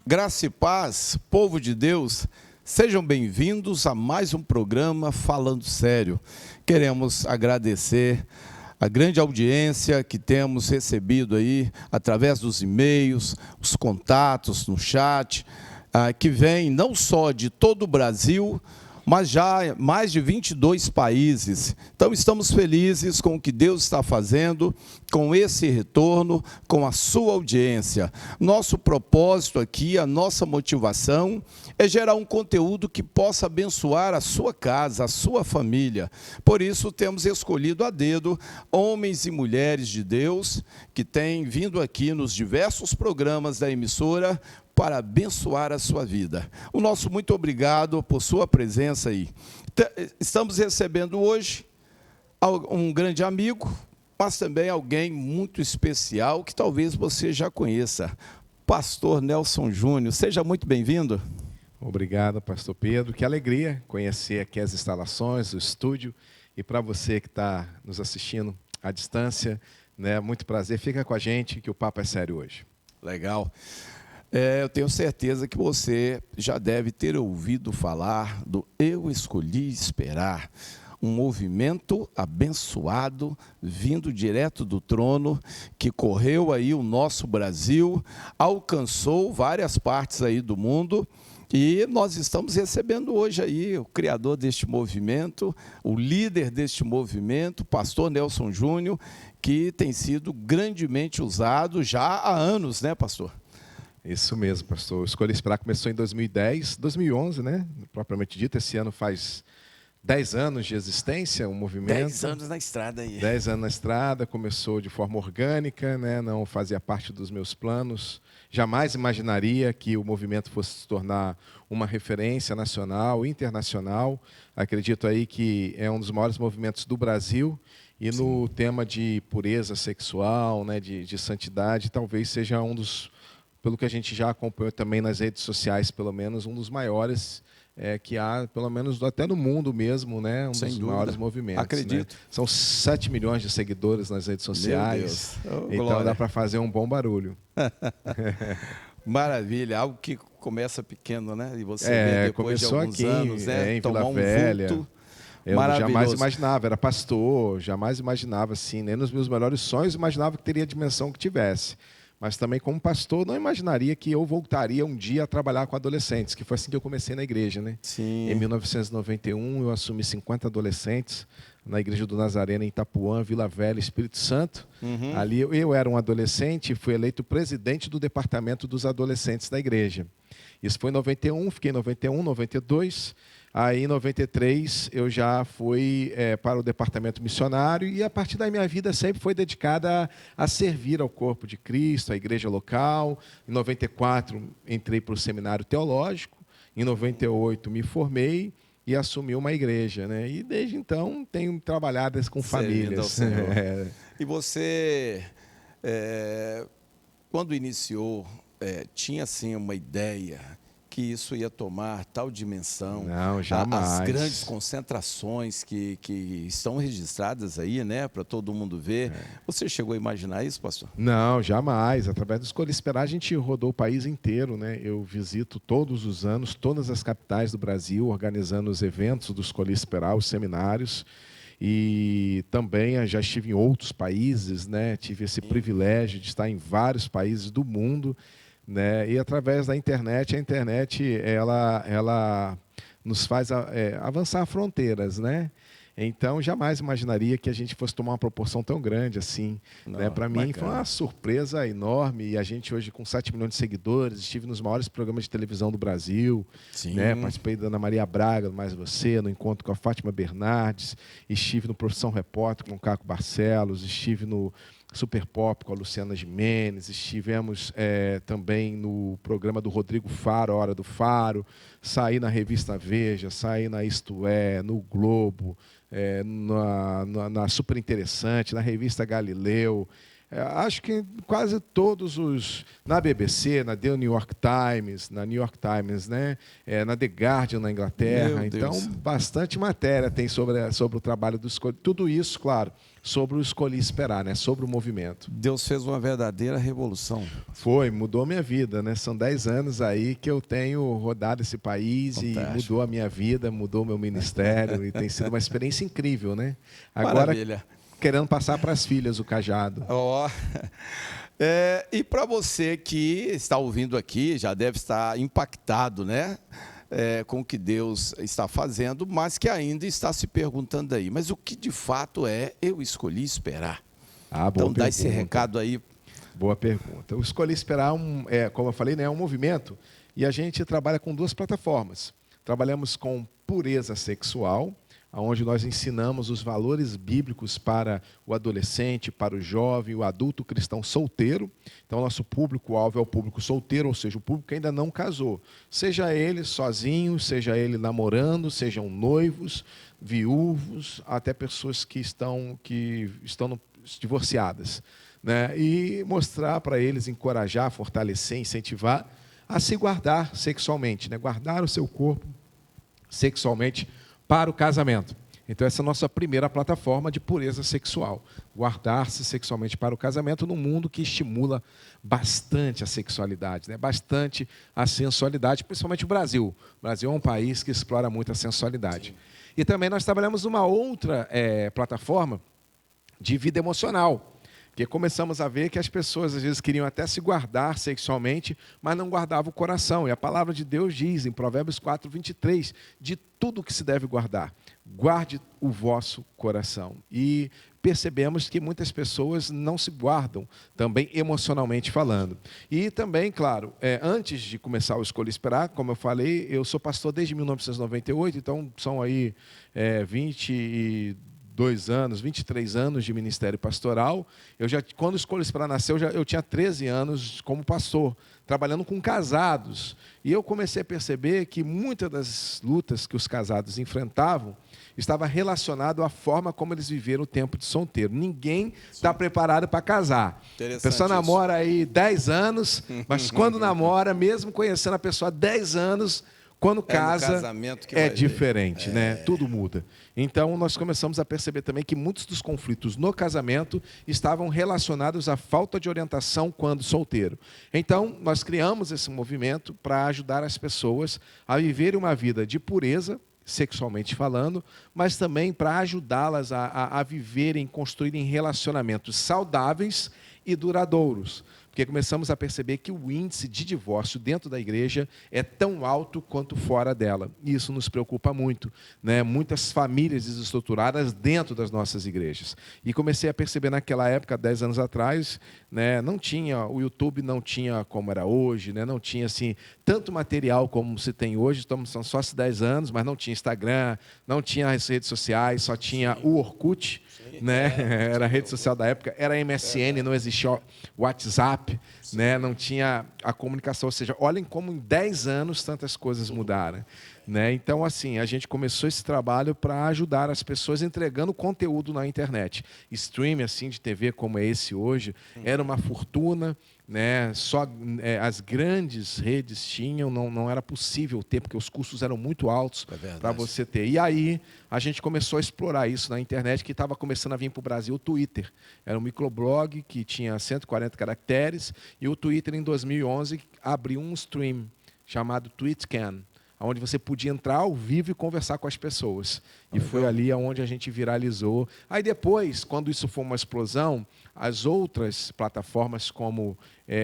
Graça e paz, povo de Deus, sejam bem-vindos a mais um programa Falando Sério. Queremos agradecer a grande audiência que temos recebido aí através dos e-mails, os contatos no chat, que vem não só de todo o Brasil, mas já mais de 22 países. Então, estamos felizes com o que Deus está fazendo, com esse retorno, com a sua audiência. Nosso propósito aqui, a nossa motivação, é gerar um conteúdo que possa abençoar a sua casa, a sua família. Por isso, temos escolhido a dedo homens e mulheres de Deus que têm vindo aqui nos diversos programas da emissora para abençoar a sua vida. O nosso muito obrigado por sua presença aí. Estamos recebendo hoje um grande amigo, mas também alguém muito especial que talvez você já conheça, Pastor Nelson Júnior. Seja muito bem-vindo. Obrigado, Pastor Pedro. Que alegria conhecer aqui as instalações, o estúdio. E para você que está nos assistindo à distância, né, muito prazer. Fica com a gente que o papo é sério hoje. Legal. Eu tenho certeza que você já deve ter ouvido falar do Eu Escolhi Esperar, um movimento abençoado, vindo direto do trono, que correu aí o nosso Brasil, alcançou várias partes aí do mundo, e nós estamos recebendo hoje aí o criador deste movimento, o líder deste movimento, pastor Nelson Júnior, que tem sido grandemente usado já há anos, né, pastor? Isso mesmo, pastor. Escolhi Esperar começou em 2011, né? Propriamente dito, esse ano faz 10 anos de existência, um movimento. 10 anos na estrada aí. 10 anos na estrada, começou de forma orgânica, né? Não fazia parte dos meus planos. Jamais imaginaria que o movimento fosse se tornar uma referência nacional, internacional. Acredito aí que é um dos maiores movimentos do Brasil. E no tema de pureza sexual, né? de santidade, talvez seja um dos... Pelo que a gente já acompanhou também nas redes sociais, pelo menos, um dos maiores que há, pelo menos até no mundo mesmo, né? Dos maiores movimentos. Acredito. Né? São 7 milhões de seguidores nas redes sociais. Meu Deus. Então dá para fazer um bom barulho. Maravilha, algo que começa pequeno, né? E você vê depois de alguns aqui, anos, né? Em Tomar Vila Velha. Vulto. Eu jamais imaginava, era pastor, jamais imaginava assim, nem nos meus melhores sonhos imaginava que teria a dimensão que tivesse. Mas também, como pastor, não imaginaria que eu voltaria um dia a trabalhar com adolescentes, que foi assim que eu comecei na igreja, né? Sim. Em 1991, eu assumi 50 adolescentes na Igreja do Nazareno, em Itapuã, Vila Velha, Espírito Santo. Uhum. Ali eu era um adolescente e fui eleito presidente do departamento dos adolescentes da igreja. Isso foi em 91, fiquei em 91, 92... Aí, em 93, eu já fui para o departamento missionário e, a partir da minha vida, sempre foi dedicada a servir ao corpo de Cristo, à igreja local. Em 94, entrei para o seminário teológico. Em 98, me formei e assumi uma igreja. Né? E, desde então, tenho trabalhado com famílias. E você, quando iniciou, tinha, assim, uma ideia que isso ia tomar tal dimensão? Não, jamais. As grandes concentrações que estão registradas aí, né, para todo mundo ver. Você chegou a imaginar isso, pastor? Não, jamais. Através do Escolhi Esperar, a gente rodou o país inteiro, né? Eu visito todos os anos, todas as capitais do Brasil, organizando os eventos do Escolhi Esperar, os seminários. E também já estive em outros países, né? Tive esse privilégio de estar em vários países do mundo. Né? E através da internet, a internet ela nos faz avançar fronteiras, né? Então, jamais imaginaria que a gente fosse tomar uma proporção tão grande assim. Né? Para mim, foi uma surpresa enorme. E a gente hoje, com 7 milhões de seguidores, estive nos maiores programas de televisão do Brasil. Né? Participei da Ana Maria Braga, Mais Você, no encontro com a Fátima Bernardes. Estive no Profissão Repórter com o Caco Barcelos. Estive no Super Pop com a Luciana Gimenez, estivemos também no programa do Rodrigo Faro, A Hora do Faro, saí na revista Veja, saí na Isto É, no Globo, na Super Interessante, na revista Galileu, Acho que quase todos os... Na BBC, na The New York Times, né? Na The Guardian, na Inglaterra. Então, bastante matéria tem sobre o trabalho do Escolhi. Tudo isso, claro, sobre o Escolhi Esperar, né? Sobre o movimento. Deus fez uma verdadeira revolução. Foi, mudou minha vida, né? São 10 anos aí que eu tenho rodado esse país. Fantástico. E mudou a minha vida, mudou meu ministério e tem sido uma experiência incrível, né? Agora, maravilha. Querendo passar para as filhas o cajado. E para você que está ouvindo aqui, já deve estar impactado, né? Com o que Deus está fazendo, mas que ainda está se perguntando aí, mas o que de fato eu escolhi esperar? Então dá esse recado aí. Boa pergunta. Eu escolhi esperar, como eu falei, né, é um movimento, e a gente trabalha com 2 plataformas. Trabalhamos com pureza sexual, onde nós ensinamos os valores bíblicos para o adolescente, para o jovem, o adulto cristão solteiro. Então, nosso público-alvo é o público solteiro, ou seja, o público que ainda não casou. Seja ele sozinho, seja ele namorando, sejam noivos, viúvos, até pessoas que estão divorciadas. Né? E mostrar para eles, encorajar, fortalecer, incentivar a se guardar sexualmente, né? Guardar o seu corpo sexualmente para o casamento. Então, essa é a nossa primeira plataforma de pureza sexual. Guardar-se sexualmente para o casamento num mundo que estimula bastante a sexualidade, né? Bastante a sensualidade, principalmente o Brasil. O Brasil é um país que explora muito a sensualidade. Sim. E também nós trabalhamos numa outra plataforma de vida emocional. Porque começamos a ver que as pessoas, às vezes, queriam até se guardar sexualmente, mas não guardavam o coração. E a palavra de Deus diz, em Provérbios 4, 23, de tudo que se deve guardar, guarde o vosso coração. E percebemos que muitas pessoas não se guardam, também emocionalmente falando. E também, claro, antes de começar o Escolha Esperar, como eu falei, eu sou pastor desde 1998, então são aí 22 anos, 23 anos de ministério pastoral. Quando o Escolha Esperar nasceu, eu tinha 13 anos como pastor, trabalhando com casados. E eu comecei a perceber que muitas das lutas que os casados enfrentavam estava relacionado à forma como eles viveram o tempo de solteiro. Ninguém está preparado para casar. A pessoa namora aí 10 anos, mas quando namora, mesmo conhecendo a pessoa há 10 anos, quando casa, é diferente, né? Tudo muda. Então, nós começamos a perceber também que muitos dos conflitos no casamento estavam relacionados à falta de orientação quando solteiro. Então, nós criamos esse movimento para ajudar as pessoas a viverem uma vida de pureza, sexualmente falando, mas também para ajudá-las a viverem, construírem relacionamentos saudáveis e duradouros. Porque começamos a perceber que o índice de divórcio dentro da igreja é tão alto quanto fora dela. E isso nos preocupa muito, né? Muitas famílias desestruturadas dentro das nossas igrejas. E comecei a perceber naquela época, 10 anos atrás, né? O YouTube não tinha como era hoje, né? Não tinha assim, tanto material como se tem hoje, são só 10 anos, mas não tinha Instagram, não tinha as redes sociais, só tinha o Orkut, né? Era a rede social da época, era MSN, não existia WhatsApp, né? Não tinha a comunicação. Ou seja, olhem como em 10 anos tantas coisas mudaram. Né? Então, assim, a gente começou esse trabalho para ajudar as pessoas entregando conteúdo na internet. Stream assim, de TV como é esse hoje, era uma fortuna, né? Só as grandes redes tinham, não era possível ter, porque os custos eram muito altos para você ter. E aí, a gente começou a explorar isso na internet, que estava começando a vir para o Brasil o Twitter. Era um microblog que tinha 140 caracteres, e o Twitter, em 2011, abriu um stream chamado TweetCan, onde você podia entrar ao vivo e conversar com as pessoas. E foi ali onde a gente viralizou. Aí depois, quando isso foi uma explosão, as outras plataformas como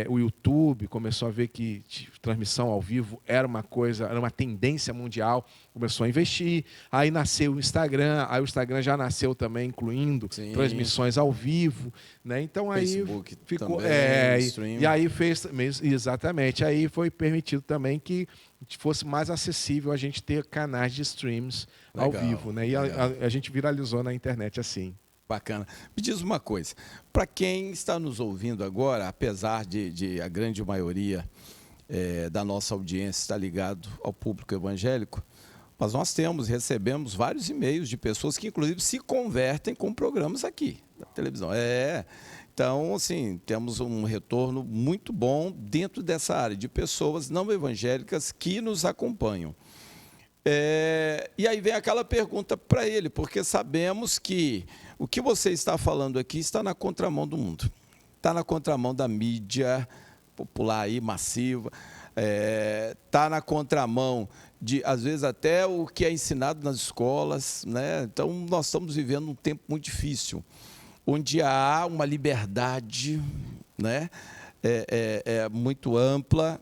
o YouTube começou a ver que transmissão ao vivo era uma tendência mundial, começou a investir. Aí nasceu o Instagram, aí o Instagram já nasceu também incluindo transmissões ao vivo, né? Então aí Facebook ficou também, e aí fez exatamente, aí foi permitido também que fosse mais acessível a gente ter canais de streams ao vivo, né? E a gente viralizou na internet assim. Bacana. Me diz uma coisa, para quem está nos ouvindo agora, apesar de a grande maioria da nossa audiência estar ligado ao público evangélico, mas nós recebemos vários e-mails de pessoas que, inclusive, se convertem com programas aqui, da televisão. Então, assim, temos um retorno muito bom dentro dessa área de pessoas não evangélicas que nos acompanham. E aí vem aquela pergunta para ele, porque sabemos que o que você está falando aqui está na contramão do mundo, está na contramão da mídia popular aí, massiva, está na contramão de, às vezes, até o que é ensinado nas escolas, né? Então, nós estamos vivendo um tempo muito difícil, onde há uma liberdade, né? Muito ampla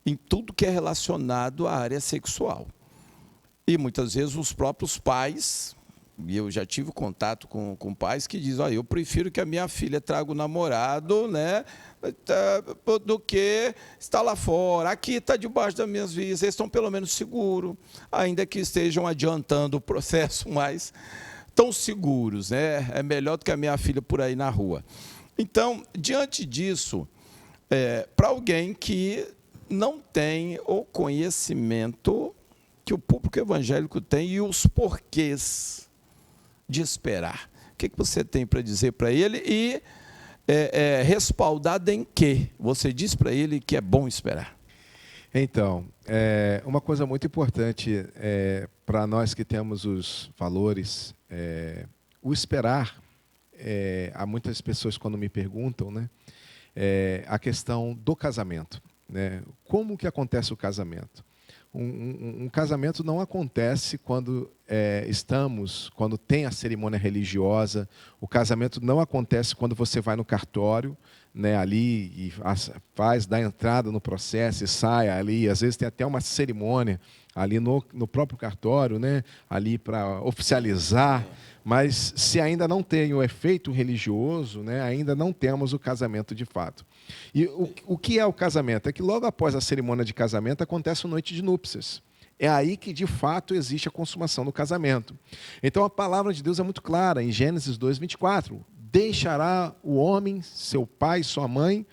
em tudo que é relacionado à área sexual. E, muitas vezes, os próprios pais, e eu já tive contato com pais que dizem, eu prefiro que a minha filha traga o namorado, né, do que estar lá fora. Aqui está debaixo das minhas vistas, eles estão pelo menos seguros, ainda que estejam adiantando o processo, mas estão seguros, né? É melhor do que a minha filha por aí na rua. Então, diante disso, para alguém que não tem o conhecimento que o público evangélico tem e os porquês de esperar. O que você tem para dizer para ele e respaldado em quê? Você diz para ele que é bom esperar. Então, uma coisa muito importante para nós que temos os valores, o esperar, há muitas pessoas quando me perguntam, né, a questão do casamento, né? Como que acontece o casamento? Um casamento não acontece quando quando tem a cerimônia religiosa. O casamento não acontece quando você vai no cartório, né, ali e dá entrada no processo e sai ali. Às vezes tem até uma cerimônia ali no próprio cartório, né, ali para oficializar. Mas se ainda não tem o efeito religioso, né, ainda não temos o casamento de fato. E o que é o casamento? É que logo após a cerimônia de casamento acontece a noite de núpcias. É aí que, de fato, existe a consumação do casamento. Então, a palavra de Deus é muito clara, em Gênesis 2:24. Deixará o homem, seu pai, sua mãe,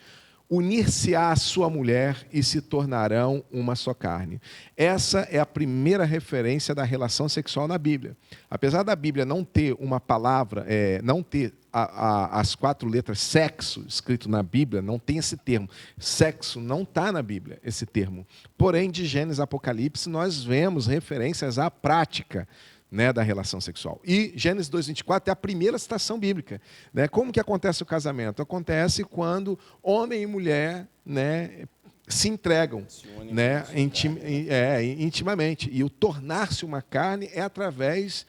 unir-se-á à sua mulher e se tornarão uma só carne. Essa é a primeira referência da relação sexual na Bíblia. Apesar da Bíblia não ter uma palavra, não ter as 4 letras sexo escrito na Bíblia, não tem esse termo. Sexo não está na Bíblia, esse termo. Porém, de Gênesis a Apocalipse, nós vemos referências à prática, né, da relação sexual. E Gênesis 2:24 é a primeira citação bíblica, né? Como que acontece o casamento? Acontece quando homem e mulher, né, se entregam, né, intimamente. E o tornar-se uma carne é através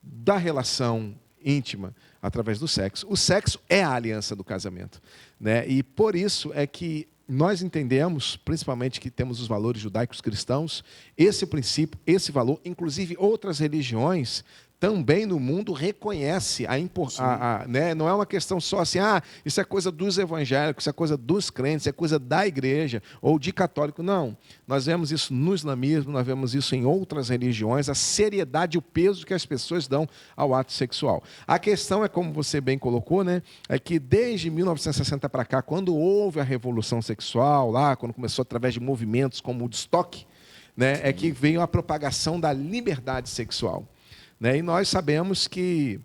da relação íntima, através do sexo. O sexo é a aliança do casamento, né? E por isso é que nós entendemos, principalmente que temos os valores judaicos cristãos, esse princípio, esse valor, inclusive outras religiões também no mundo reconhece a importância, né? Não é uma questão só assim, isso é coisa dos evangélicos, isso é coisa dos crentes, isso é coisa da igreja ou de católico. Não, nós vemos isso no islamismo, nós vemos isso em outras religiões, a seriedade e o peso que as pessoas dão ao ato sexual. A questão é, como você bem colocou, né, é que desde 1960 para cá, quando houve a revolução sexual, lá, quando começou através de movimentos como o Woodstock, né, é que veio a propagação da liberdade sexual. Né? E nós sabemos que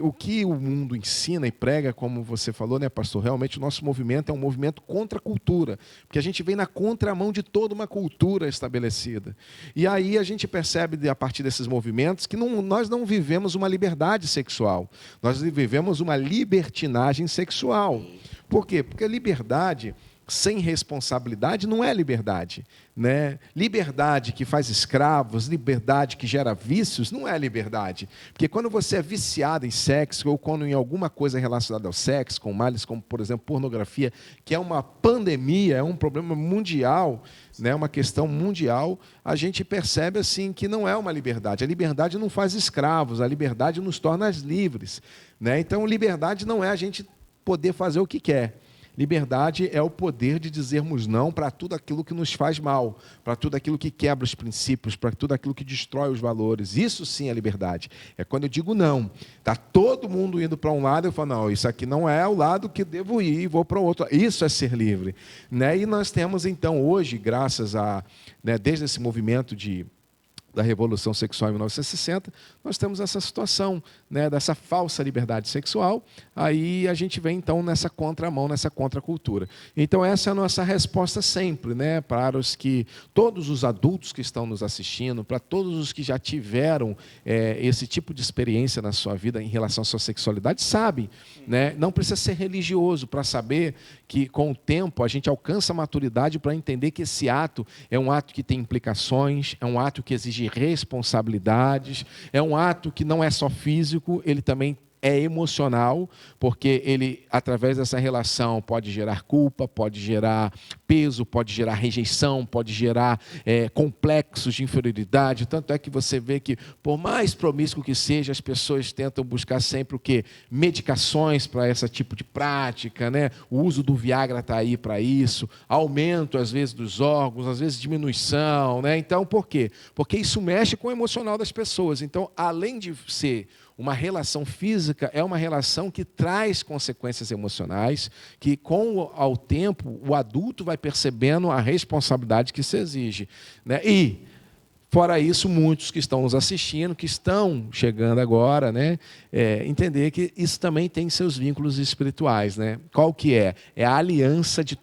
o que o mundo ensina e prega, como você falou, né, pastor, realmente o nosso movimento é um movimento contra a cultura, porque a gente vem na contramão de toda uma cultura estabelecida. E aí a gente percebe, a partir desses movimentos, que nós não vivemos uma liberdade sexual, nós vivemos uma libertinagem sexual. Por quê? Porque a liberdade sem responsabilidade não é liberdade, né? Liberdade que faz escravos, liberdade que gera vícios, não é liberdade. Porque quando você é viciado em sexo, ou quando em alguma coisa relacionada ao sexo, com males como, por exemplo, pornografia, que é uma pandemia, é um problema mundial, né? Uma questão mundial, a gente percebe assim que não é uma liberdade. A liberdade não faz escravos, a liberdade nos torna livres, né? Então, liberdade não é a gente poder fazer o que quer. Liberdade é o poder de dizermos não para tudo aquilo que nos faz mal, para tudo aquilo que quebra os princípios, para tudo aquilo que destrói os valores. Isso sim é liberdade. É quando eu digo não. Está todo mundo indo para um lado, eu falo, não, isso aqui não é o lado que devo ir, vou para o outro. Isso é ser livre. Né? E nós temos, então, hoje, graças a, né, desde esse movimento de da Revolução Sexual em 1960, nós temos essa situação, né, dessa falsa liberdade sexual. Aí a gente vem, então, nessa contramão, nessa contracultura. Então, essa é a nossa resposta sempre, né, para todos os adultos que estão nos assistindo, para todos os que já tiveram esse tipo de experiência na sua vida em relação à sua sexualidade, sabem, né, não precisa ser religioso para saber que, com o tempo, a gente alcança a maturidade para entender que esse ato é um ato que tem implicações, é um ato que exige responsabilidades, é um ato que não é só físico, ele também é emocional, porque ele, através dessa relação, pode gerar culpa, pode gerar peso, pode gerar rejeição, pode gerar complexos de inferioridade. Tanto é que você vê que, por mais promíscuo que seja, as pessoas tentam buscar sempre o quê? Medicações para esse tipo de prática, né? O uso do Viagra está aí para isso, aumento, às vezes, dos órgãos, às vezes diminuição, né? Então, por quê? Porque isso mexe com o emocional das pessoas. Então, além de ser uma relação física, é uma relação que traz consequências emocionais, que ao tempo o adulto vai percebendo a responsabilidade que se exige, né? E, fora isso, muitos que estão nos assistindo, que estão chegando agora, né, entender que isso também tem seus vínculos espirituais, né? Qual que é? É a aliança de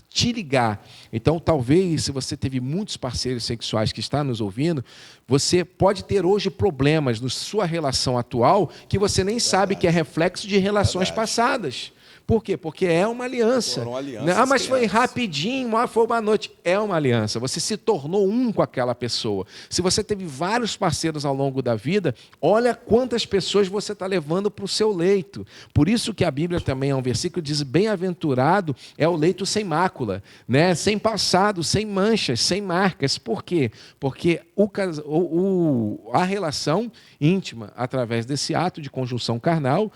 te ligar. Então, talvez, se você teve muitos parceiros sexuais que estão nos ouvindo, você pode ter hoje problemas na sua relação atual que você nem sabe que é reflexo de relações passadas. Por quê? Porque é uma aliança. Mas foi rapidinho, foi uma noite. É uma aliança. Você se tornou um com aquela pessoa. Se você teve vários parceiros ao longo da vida, olha quantas pessoas você está levando para o seu leito. Por isso que a Bíblia também é um versículo que diz: bem-aventurado é o leito sem mácula, né? Sem passado, sem manchas, sem marcas. Por quê? Porque a relação íntima, através desse ato de conjunção carnal,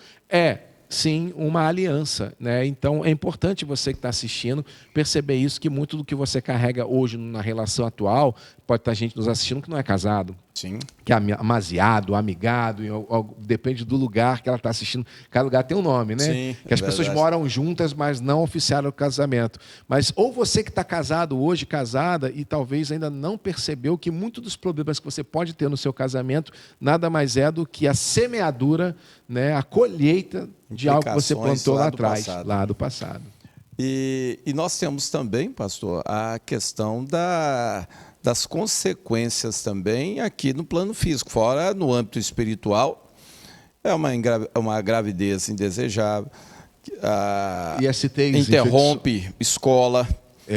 sim, uma aliança, né? Então, é importante você que está assistindo perceber isso, que muito do que você carrega hoje na relação atual, pode estar gente nos assistindo que não é casado. Sim. Que é amaziado, amigado, depende do lugar que ela está assistindo. Cada lugar tem um nome, né? Sim, que as pessoas moram juntas, mas não oficiaram o casamento. Mas ou você que está casado hoje, casada, e talvez ainda não percebeu que muitos dos problemas que você pode ter no seu casamento nada mais é do que a semeadura, né, a colheita de algo que você plantou lá atrás, lá do passado. E nós temos também, pastor, a questão das consequências também aqui no plano físico, fora no âmbito espiritual. É uma gravidez indesejável, interrompe escola,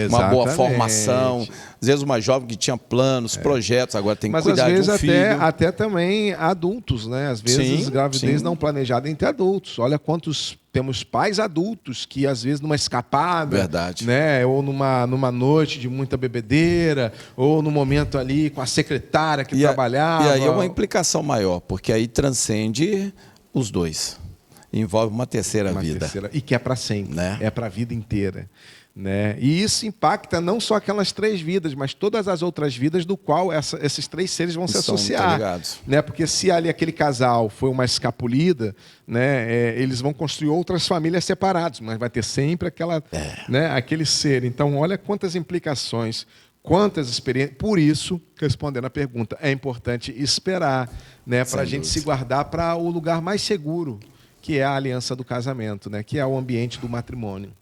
uma boa formação. Às vezes uma jovem que tinha planos, projetos, agora tem que cuidar de um filho. Mas às vezes até também adultos, né? Às vezes gravidez não planejada entre adultos. Olha quantos temos pais adultos que às vezes numa escapada, né? Ou numa noite de muita bebedeira, ou no momento ali com a secretária que trabalhava. E aí é uma implicação maior, porque aí transcende os dois. Envolve uma terceira vida. E que é para sempre, né? É para a vida inteira. Né? E isso impacta não só aquelas 3 vidas, mas todas as outras vidas do qual esses 3 seres vão se associar. Né? Porque se ali aquele casal foi uma escapulida, né, eles vão construir outras famílias separadas, mas vai ter sempre né, aquele ser. Então, olha quantas implicações, quantas experiências. Por isso, respondendo a pergunta, é importante esperar, né, para a gente se guardar para o lugar mais seguro, que é a aliança do casamento, né, que é o ambiente do matrimônio.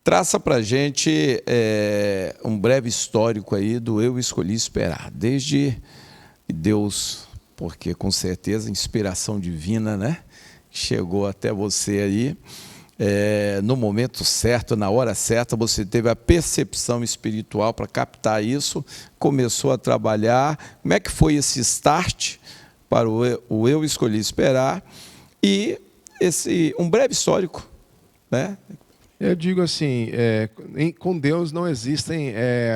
Traça para a gente um breve histórico aí do Eu Escolhi Esperar. Desde Deus, porque com certeza inspiração divina, né? Chegou até você aí. No momento certo, na hora certa, você teve a percepção espiritual para captar isso, começou a trabalhar. Como é que foi esse start para o Eu Escolhi Esperar? E um breve histórico, né? Eu digo assim, com Deus não existem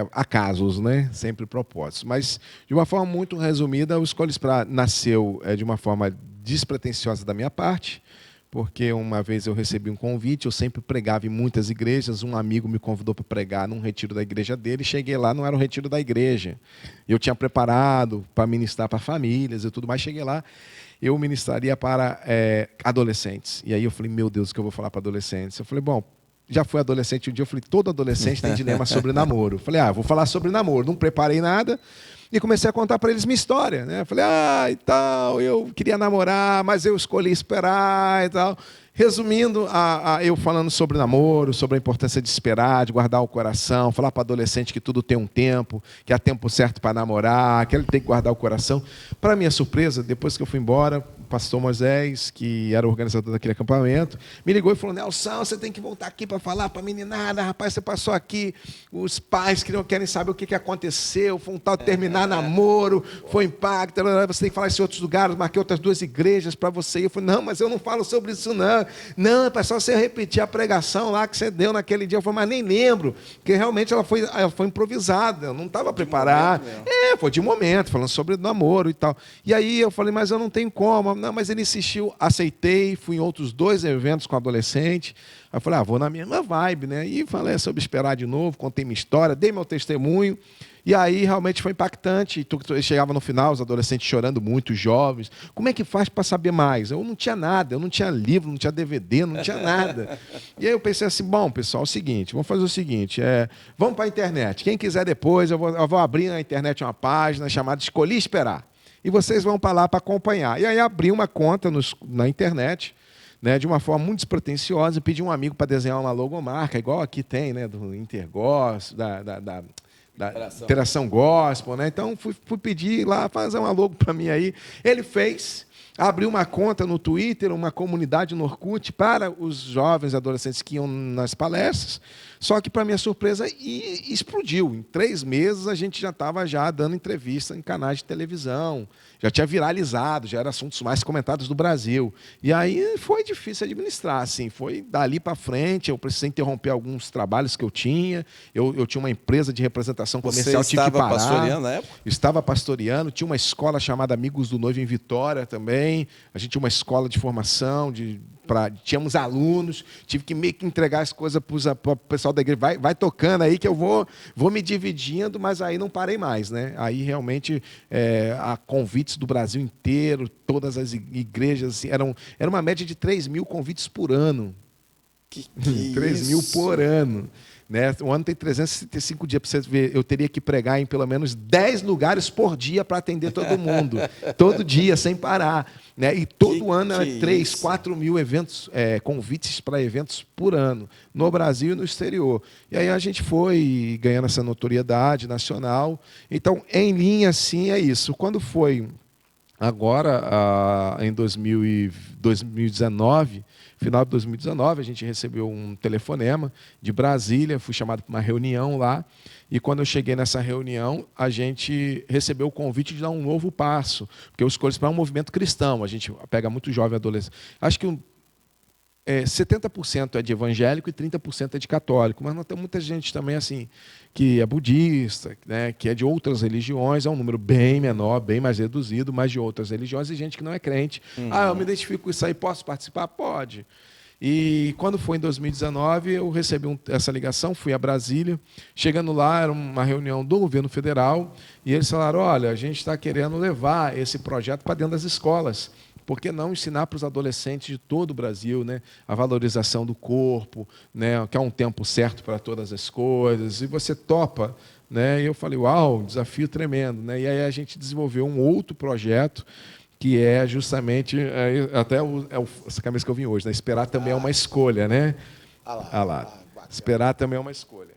acasos, né? Sempre propósitos. Mas, de uma forma muito resumida, o Escolhi Esperar nasceu de uma forma despretensiosa da minha parte, porque uma vez eu recebi um convite, eu sempre pregava em muitas igrejas, um amigo me convidou para pregar num retiro da igreja dele, cheguei lá, não era um retiro da igreja. Eu tinha preparado para ministrar para famílias e tudo mais, cheguei lá, eu ministraria para adolescentes. E aí eu falei, meu Deus, o que eu vou falar para adolescentes? Eu falei, bom, já fui adolescente um dia, eu falei, todo adolescente tem dilema sobre namoro. Eu falei, vou falar sobre namoro. Não preparei nada. E comecei a contar para eles minha história, né? Falei, e tal, eu queria namorar, mas eu escolhi esperar e tal. Resumindo, eu falando sobre namoro, sobre a importância de esperar, de guardar o coração, falar para adolescente que tudo tem um tempo, que há tempo certo para namorar, que ele tem que guardar o coração. Para minha surpresa, depois que eu fui embora, o pastor Moisés, que era o organizador daquele acampamento, me ligou e falou, Nelson, você tem que voltar aqui para falar para a meninada, rapaz, você passou aqui, os pais que não querem saber o que aconteceu, foi um tal de terminar namoro, foi impacto, você tem que falar isso em outros lugares, marquei outras 2 igrejas para você. Eu falei, não, mas eu não falo sobre isso não. Não, é só você repetir a pregação lá que você deu naquele dia. Eu falei, mas nem lembro, porque realmente ela foi improvisada, eu não estava preparado. Foi de momento, falando sobre namoro e tal. E aí eu falei, mas eu não tenho como. Não, mas ele insistiu, aceitei, fui em outros 2 eventos com adolescente. Aí eu falei, vou na mesma vibe, né? E falei sobre esperar de novo, contei minha história, dei meu testemunho. E aí realmente foi impactante. Chegava no final, os adolescentes chorando muito, os jovens. Como é que faz para saber mais? Eu não tinha nada, eu não tinha livro, não tinha DVD, não tinha nada. E aí eu pensei assim, bom, pessoal, é o seguinte, vamos fazer o seguinte, vamos para a internet. Quem quiser depois, eu vou abrir na internet uma página chamada Escolhi Esperar. E vocês vão para lá para acompanhar. E aí abri uma conta na internet, né, de uma forma muito despretensiosa, pedi um amigo para desenhar uma logomarca, igual aqui tem, né, do Intergosto, da Interação Gospel, né? Então fui pedir lá, fazer uma logo para mim aí. Ele fez, abriu uma conta no Twitter, uma comunidade no Orkut para os jovens e adolescentes que iam nas palestras. Só que, para minha surpresa, explodiu. Em 3 meses, a gente já estava dando entrevista em canais de televisão, já tinha viralizado, já era assuntos mais comentados do Brasil. E aí foi difícil administrar, assim, foi dali para frente, eu precisei interromper alguns trabalhos que eu tinha. Eu tinha uma empresa de representação comercial, tive que parar. Você estava pastoreando na época? Estava pastoreando, tinha uma escola chamada Amigos do Noivo em Vitória também, a gente tinha uma escola de formação, tínhamos alunos, tive que meio que entregar as coisas para o pessoal da igreja, vai tocando aí que eu vou me dividindo, mas aí não parei mais, né? Aí realmente há convites do Brasil inteiro, todas as igrejas, assim, era uma média de 3.000 convites por ano. Que 3.000 por ano. Né? O ano tem 365 dias, para você ver, eu teria que pregar em pelo menos 10 lugares por dia para atender todo mundo, todo dia, sem parar. Né? E todo ano era 3, 4 mil eventos, convites para eventos por ano, no Brasil e no exterior. E aí a gente foi ganhando essa notoriedade nacional. Então, em linha, sim, é isso. Quando foi agora, em 2019, final de 2019, a gente recebeu um telefonema de Brasília, fui chamado para uma reunião lá, e quando eu cheguei nessa reunião, a gente recebeu o convite de dar um novo passo, porque eu escolhi para um movimento cristão, a gente pega muito jovem adolescente. Acho que 70% é de evangélico e 30% é de católico, mas não tem muita gente também assim que é budista, né, que é de outras religiões, é um número bem menor, bem mais reduzido, mas de outras religiões, e gente que não é crente. Eu me identifico com isso aí, posso participar? Pode. E quando foi em 2019, eu recebi essa ligação, fui a Brasília, chegando lá, era uma reunião do governo federal, e eles falaram, olha, a gente está querendo levar esse projeto para dentro das escolas. Por que não ensinar para os adolescentes de todo o Brasil, né, a valorização do corpo, né, que há um tempo certo para todas as coisas, e você topa? Né? E eu falei, uau, desafio tremendo. Né? E aí a gente desenvolveu um outro projeto, que é justamente, essa camisa que eu vim hoje, né? Esperar também é uma escolha. Né? Esperar também é uma escolha.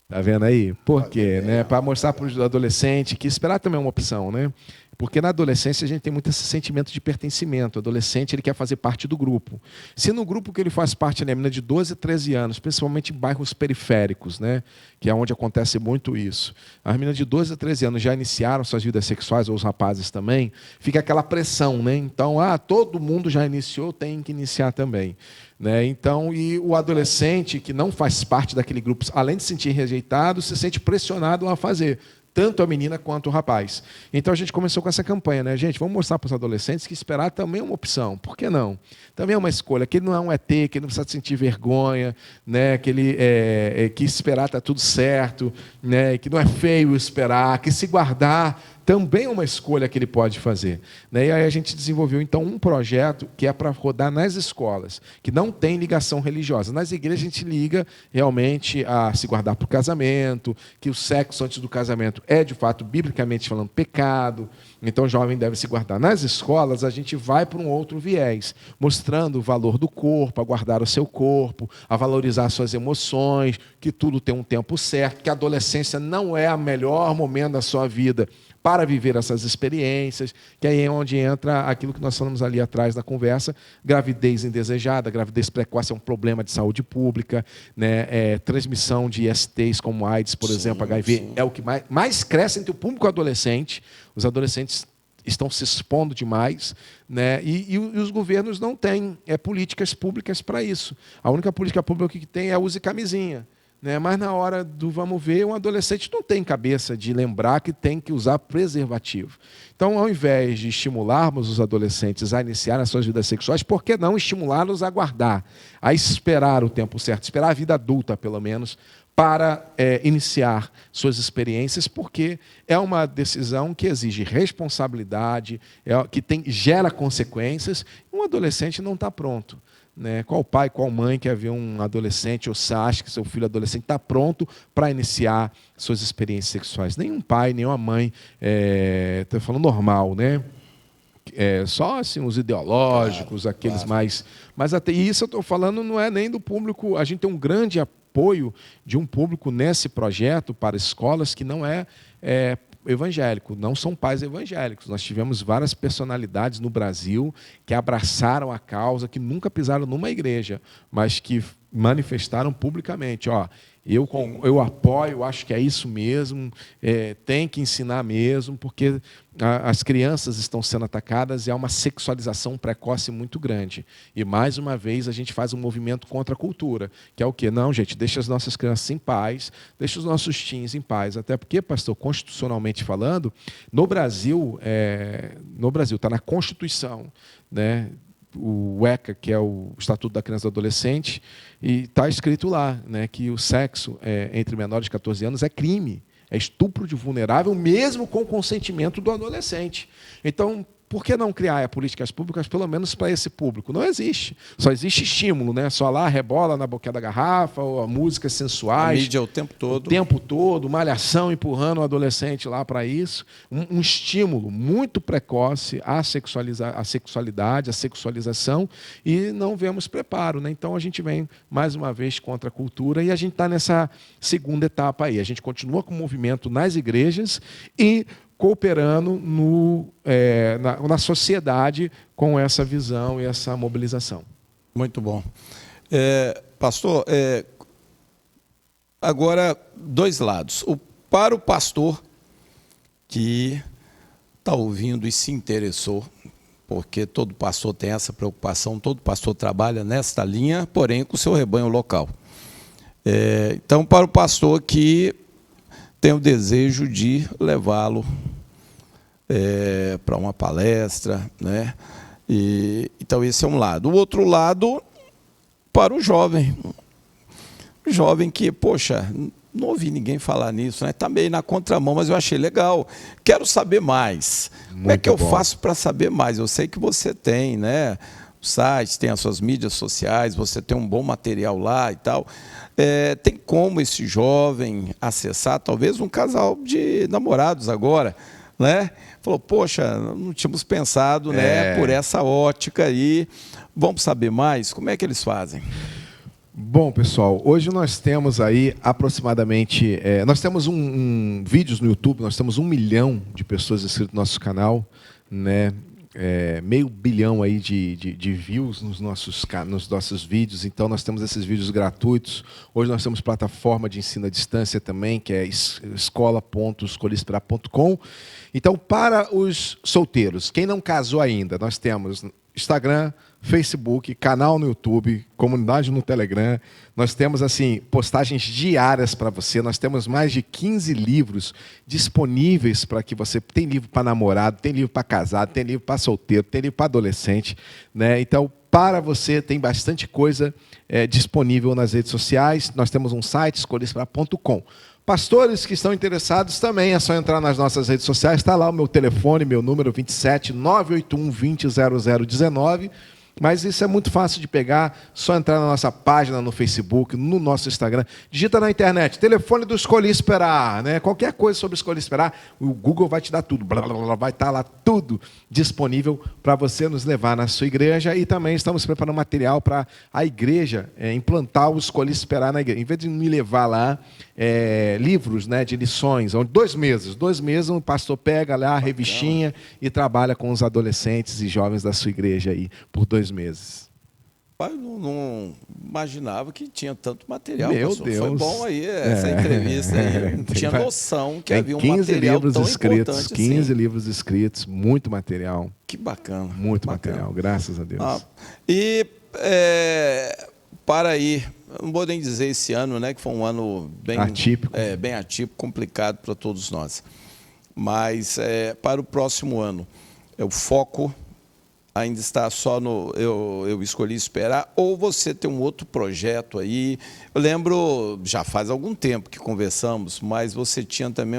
Está vendo aí? Por quê? Né? Para mostrar para os adolescentes que esperar também é uma opção. Né? Porque na adolescência a gente tem muito esse sentimento de pertencimento. O adolescente ele quer fazer parte do grupo. Se no grupo que ele faz parte, né, menina de 12 a 13 anos, principalmente em bairros periféricos, né, que é onde acontece muito isso, as meninas de 12 a 13 anos já iniciaram suas vidas sexuais, ou os rapazes também, fica aquela pressão. Né? Então, todo mundo já iniciou, tem que iniciar também. Né? Então, e o adolescente que não faz parte daquele grupo, além de se sentir rejeitado, se sente pressionado a fazer, tanto a menina quanto o rapaz. Então a gente começou com essa campanha, né? Gente, vamos mostrar para os adolescentes que esperar também é uma opção. Por que não? Também é uma escolha, que ele não é um ET, que ele não precisa sentir vergonha, né? Que esperar está tudo certo, né? Que não é feio esperar, que se guardar também é uma escolha que ele pode fazer, né? E aí a gente desenvolveu, então, um projeto que é para rodar nas escolas, que não tem ligação religiosa. Nas igrejas a gente liga realmente a se guardar para o casamento, que o sexo antes do casamento é, de fato, biblicamente falando, pecado, então o jovem deve se guardar. Nas escolas a gente vai para um outro viés, mostrando o valor do corpo, a guardar o seu corpo, a valorizar suas emoções, que tudo tem um tempo certo, que a adolescência não é o melhor momento da sua vida para viver essas experiências, que aí é onde entra aquilo que nós falamos ali atrás na conversa, gravidez indesejada, gravidez precoce é um problema de saúde pública, né? Transmissão de ISTs como AIDS, por exemplo, HIV, é o que mais cresce entre o público adolescente, os adolescentes estão se expondo demais, né? E os governos não têm políticas públicas para isso. A única política pública que tem é use camisinha. Né? Mas na hora do vamos ver, um adolescente não tem cabeça de lembrar que tem que usar preservativo. Então, ao invés de estimularmos os adolescentes a iniciar as suas vidas sexuais, por que não estimulá-los a guardar, a esperar o tempo certo, esperar a vida adulta, pelo menos, para iniciar suas experiências, porque é uma decisão que exige responsabilidade, que gera consequências, e um adolescente não está pronto. Né? Qual pai, qual mãe quer ver um adolescente ou você acha que seu filho adolescente está pronto para iniciar suas experiências sexuais? Nenhum pai, nenhuma mãe, estou falando normal, né? Só assim, os ideológicos, claro, aqueles claro. Mas até isso eu estou falando não é nem do público, a gente tem um grande apoio de um público nesse projeto para escolas que não é evangélico, não são pais evangélicos. Nós tivemos várias personalidades no Brasil que abraçaram a causa, que nunca pisaram numa igreja, mas que manifestaram publicamente, eu apoio, acho que é isso mesmo, tem que ensinar mesmo, porque as crianças estão sendo atacadas e há uma sexualização precoce muito grande. E, mais uma vez, a gente faz um movimento contra a cultura, que é o quê? Não, gente, deixa as nossas crianças em paz, deixa os nossos teens em paz. Até porque, pastor, constitucionalmente falando, no Brasil está na Constituição, né? O ECA, que é o Estatuto da Criança e do Adolescente, e está escrito lá, né, que o sexo entre menores de 14 anos é crime, é estupro de vulnerável, mesmo com o consentimento do adolescente. Então, por que não criar políticas públicas, pelo menos para esse público? Não existe. Só existe estímulo, né? Só lá rebola na boquinha da garrafa, ou músicas sensuais. A mídia o tempo todo. O tempo todo, malhação empurrando o adolescente lá para isso. Um estímulo muito precoce à sexualidade, à sexualização, e não vemos preparo, né? Então a gente vem, mais uma vez, contra a cultura, e a gente está nessa segunda etapa aí. A gente continua com o movimento nas igrejas e cooperando na sociedade com essa visão e essa mobilização. Muito bom. Pastor, agora, dois lados. Para o pastor que está ouvindo e se interessou, porque todo pastor tem essa preocupação, todo pastor trabalha nesta linha, porém com o seu rebanho local. Então, para o pastor que tem o desejo de levá-lo para uma palestra, né? Então esse é um lado. O outro lado, para o jovem que, poxa, não ouvi ninguém falar nisso, né? Está meio na contramão, mas eu achei legal. Quero saber mais. Como é que eu faço para saber mais? Eu sei que você tem, né? O site, tem as suas mídias sociais, você tem um bom material lá e tal. Tem como esse jovem acessar, talvez um casal de namorados agora, né? Falou, poxa, não tínhamos pensado, né, por essa ótica aí. Vamos saber mais? Como é que eles fazem? Bom, pessoal, hoje nós temos aí aproximadamente... nós temos vídeos no YouTube, nós temos 1 milhão de pessoas inscritas no nosso canal, né? 500 milhão aí de views nos nossos vídeos. Então nós temos esses vídeos gratuitos. Hoje nós temos plataforma de ensino à distância também, que é escola.escolhaesperar.com. Então, para os solteiros, quem não casou ainda, nós temos Instagram, Facebook, canal no YouTube, comunidade no Telegram. Nós temos assim postagens diárias para você. Nós temos mais de 15 livros disponíveis para que você... Tem livro para namorado, tem livro para casado, tem livro para solteiro, tem livro para adolescente, né? Então, para você, tem bastante coisa disponível nas redes sociais. Nós temos um site, escolhaesperar.com. Pastores que estão interessados também, é só entrar nas nossas redes sociais, está lá o meu telefone, meu número 27 981 20 0019. Mas isso é muito fácil de pegar, só entrar na nossa página no Facebook, no nosso Instagram. Digita na internet, telefone do Escolhi Esperar, né? Qualquer coisa sobre Escolhi Esperar, o Google vai te dar tudo, blá, blá, blá, vai estar lá tudo disponível para você nos levar na sua igreja. E também estamos preparando material para a igreja implantar o Escolhi Esperar na igreja. Em vez de me levar lá livros, né, de lições, onde 2 meses o pastor pega lá a revistinha e trabalha com os adolescentes e jovens da sua igreja aí por 2 meses. Eu não imaginava que tinha tanto material. Meu pastor. Deus. Foi bom aí essa entrevista. Aí. Não tinha noção que havia um 15 material livros tão escritos, importante 15 assim. livros escritos, muito material. Que bacana. Muito bacana. material, graças a Deus. Para aí, não vou nem dizer esse ano, né, que foi um ano bem atípico, bem atípico, complicado para todos nós. Mas para o próximo ano, o foco ainda está só no eu escolhi esperar, ou você tem um outro projeto aí? Eu lembro, já faz algum tempo que conversamos, mas você tinha também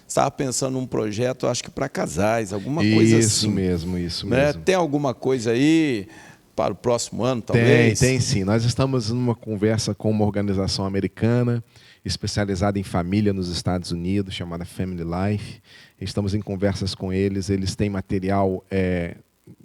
estava pensando num projeto, acho que para casais, alguma coisa assim. Isso mesmo. Tem alguma coisa aí para o próximo ano, talvez? Tem sim. Nós estamos numa conversa com uma organização americana especializada em família nos Estados Unidos, chamada Family Life. Estamos em conversas com eles. Eles têm material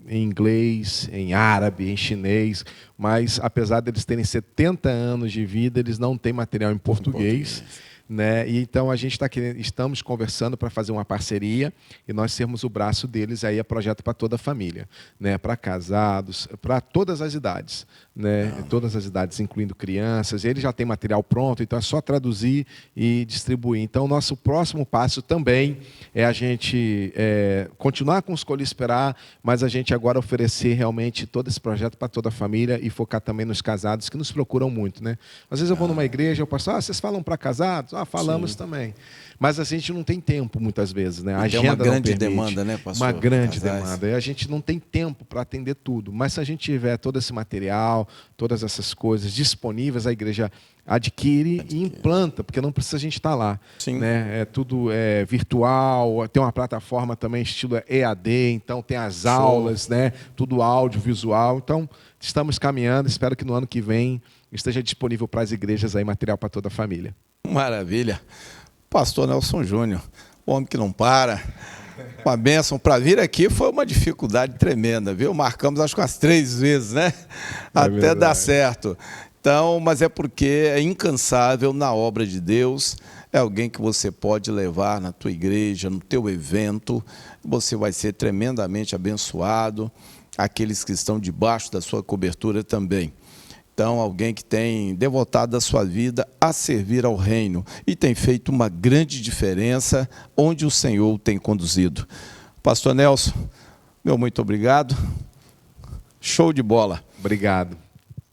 em inglês, em árabe, em chinês, mas apesar de eles terem 70 anos de vida, eles não têm material em português. Né? E então a gente estamos conversando para fazer uma parceria e nós sermos o braço deles, aí é projeto para toda a família, né? Para casados, para todas as idades, né? Todas as idades, incluindo crianças. Ele já tem material pronto, então é só traduzir e distribuir. Então o nosso próximo passo também é a gente continuar com o Escolhi Esperar, mas a gente agora oferecer realmente todo esse projeto para toda a família e focar também nos casados que nos procuram muito, né? Às vezes eu vou numa igreja, eu passo, vocês falam para casados? Falamos também. Mas a gente não tem tempo, muitas vezes, né? A agenda uma grande não permite. demanda, né, pastor? Uma grande demanda. E a gente não tem tempo para atender tudo. Mas se a gente tiver todo esse material, todas essas coisas disponíveis, a igreja adquire e implanta, porque não precisa a gente estar lá. Sim. Né? Tudo virtual, tem uma plataforma também estilo EAD, então tem as aulas, né? Tudo audiovisual. Então, estamos caminhando, espero que no ano que vem esteja disponível para as igrejas aí material para toda a família. Maravilha. Pastor Nelson Júnior, homem que não para. Uma bênção. Para vir aqui foi uma dificuldade tremenda, viu? Marcamos acho que umas 3 vezes, né? Até dar certo. Então, mas é porque é incansável na obra de Deus. É alguém que você pode levar na tua igreja, no teu evento. Você vai ser tremendamente abençoado. Aqueles que estão debaixo da sua cobertura também. Então, alguém que tem devotado a sua vida a servir ao reino e tem feito uma grande diferença onde o Senhor o tem conduzido. Pastor Nelson, muito obrigado. Show de bola. Obrigado.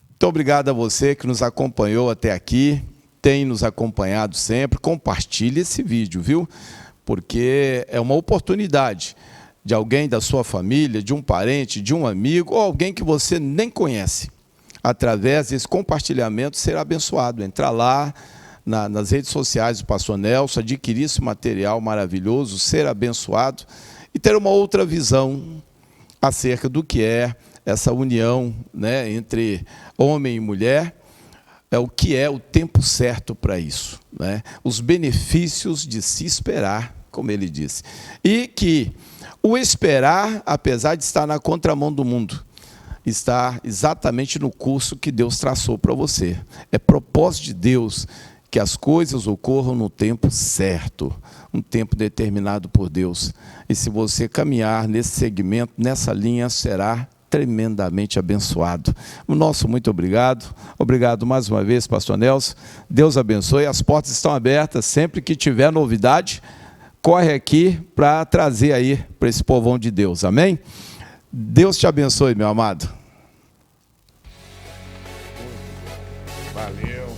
Muito obrigado a você que nos acompanhou até aqui, tem nos acompanhado sempre. Compartilhe esse vídeo, viu? Porque é uma oportunidade de alguém da sua família, de um parente, de um amigo ou alguém que você nem conhece. Através desse compartilhamento, será abençoado. Entrar lá nas redes sociais do pastor Nelson, adquirir esse material maravilhoso, ser abençoado e ter uma outra visão acerca do que é essa união, né, entre homem e mulher, o que é o tempo certo para isso, né? Os benefícios de se esperar, como ele disse. E que o esperar, apesar de estar na contramão do mundo, está exatamente no curso que Deus traçou para você. É propósito de Deus que as coisas ocorram no tempo certo, um tempo determinado por Deus. E se você caminhar nesse segmento, nessa linha, será tremendamente abençoado. O nosso muito obrigado. Obrigado mais uma vez, pastor Nelson. Deus abençoe. As portas estão abertas. Sempre que tiver novidade, corre aqui para trazer aí para esse povão de Deus. Amém? Deus te abençoe, meu amado. Valeu.